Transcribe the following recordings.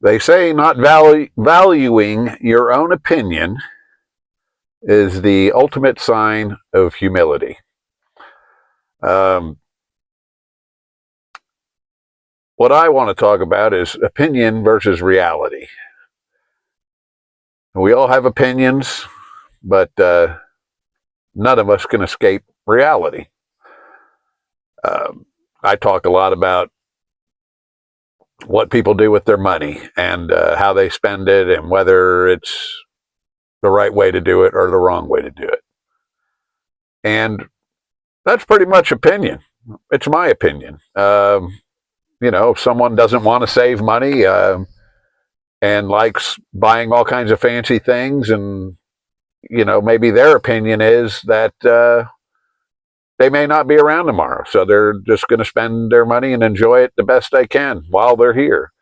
They say not valuing your own opinion is the ultimate sign of humility. Um, what I want to talk about is opinion versus reality. We all have opinions, but none of us can escape reality. I talk a lot about what people do with their money and how they spend it and whether it's the right way to do it or the wrong way to do it. And that's pretty much opinion. It's my opinion. If someone doesn't want to save money and likes buying all kinds of fancy things, and maybe their opinion is that they may not be around tomorrow, so they're just going to spend their money and enjoy it the best they can while they're here.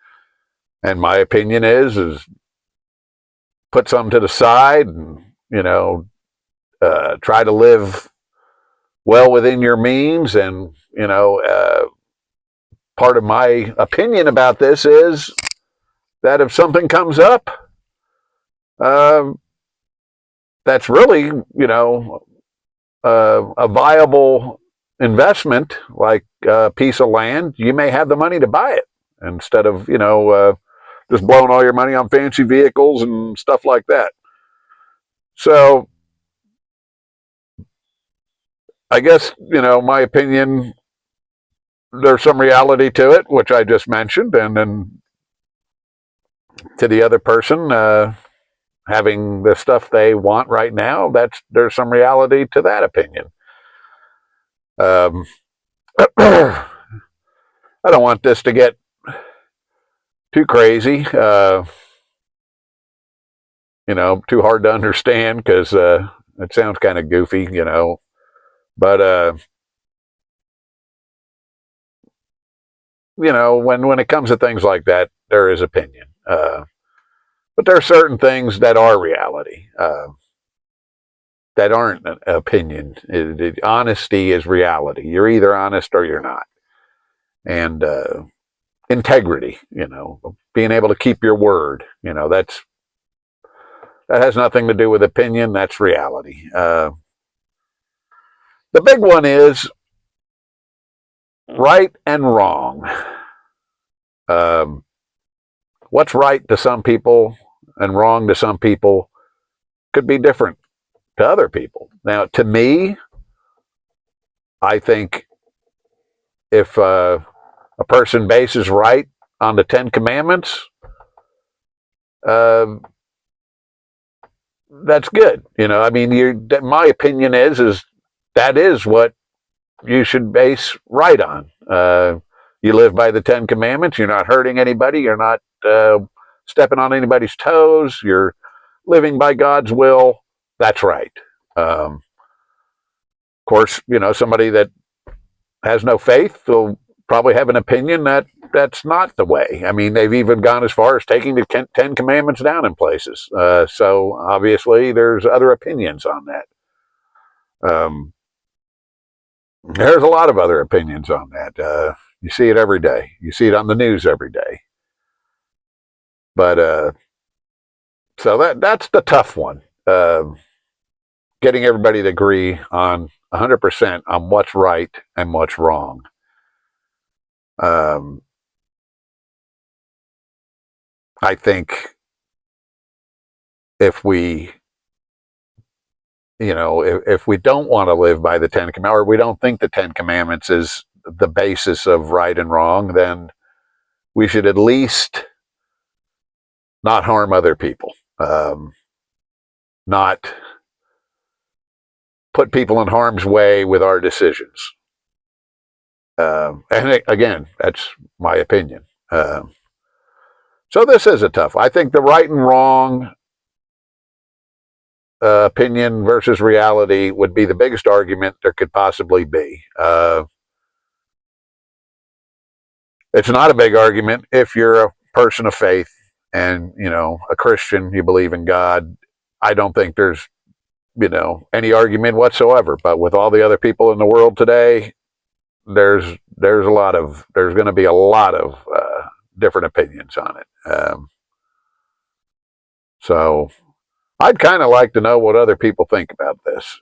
And my opinion is put some to the side and try to live well within your means. And part of my opinion about this is that if something comes up uh, that's really a viable investment, like a piece of land, you may have the money to buy it instead of just blowing all your money on fancy vehicles and stuff like that. So I guess my opinion, there's some reality to it, which I just mentioned, and then to the other person having the stuff they want right now, there's some reality to that opinion. I don't want this to get too crazy, too hard to understand, because it sounds kind of goofy, but when it comes to things like that, there is opinion. But there are certain things that are reality, that aren't an opinion. Honesty is reality. You're either honest or you're not. And integrity, being able to keep your word, that has nothing to do with opinion. That's reality. The big one is right and wrong. What's right to some people and wrong to some people could be different to other people. Now, to me, I think if a person bases right on the Ten Commandments, that's good. I mean, my opinion is that is what you should base right on. You live by the Ten Commandments. You're not hurting anybody. You're not stepping on anybody's toes. You're living by God's will. That's right. Of course, somebody that has no faith will probably have an opinion that that's not the way. I mean, they've even gone as far as taking the Ten Commandments down in places. So obviously, there's other opinions on that. There's a lot of other opinions on that. You see it every day. You see it on the news every day. But so that's the tough one. Getting everybody to agree on 100% on what's right and what's wrong. I think if we, if we don't want to live by the Ten Commandments, or we don't think the Ten Commandments is the basis of right and wrong, then we should at least not harm other people, not put people in harm's way with our decisions. And again, that's my opinion. So this is a tough. I think the right and wrong opinion versus reality would be the biggest argument there could possibly be. It's not a big argument if you're a person of faith and a Christian, you believe in God. I don't think there's any argument whatsoever. But with all the other people in the world today, there's going to be a lot of different opinions on it. So I'd kind of like to know what other people think about this.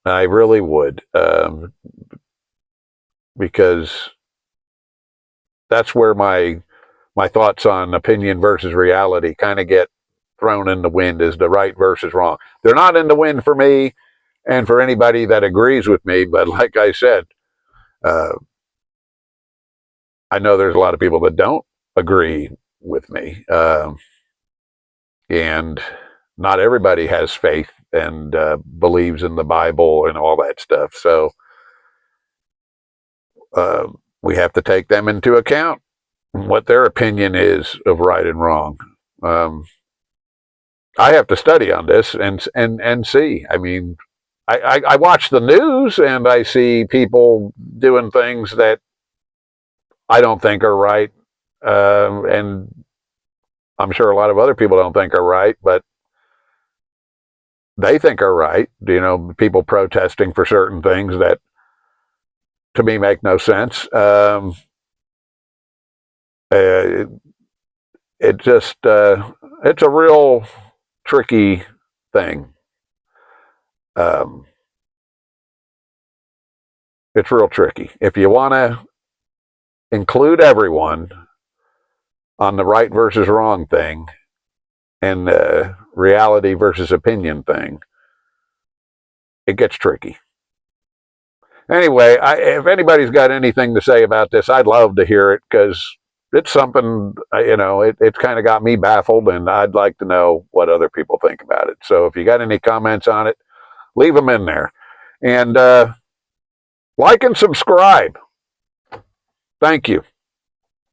I really would, because that's where my thoughts on opinion versus reality kind of get thrown in the wind, is the right versus wrong. They're not in the wind for me and for anybody that agrees with me, but like I said, uh, I know there's a lot of people that don't agree with me, and not everybody has faith and believes in the Bible and all that stuff. So uh, we have to take them into account, what their opinion is of right and wrong. Um, I have to study on this and see. I mean, I watch the news and I see people doing things that I don't think are right, and I'm sure a lot of other people don't think are right, but they think are right. You know, people protesting for certain things that to me make no sense. It, it just it's a real tricky thing. Um, it's real tricky. If you want to include everyone on the right versus wrong thing and the reality versus opinion thing, it gets tricky. Anyway, if anybody's got anything to say about this, I'd love to hear it, because it's something, it's kind of got me baffled, and I'd like to know what other people think about it. So if you got any comments on it, leave them in there. And like and subscribe. Thank you.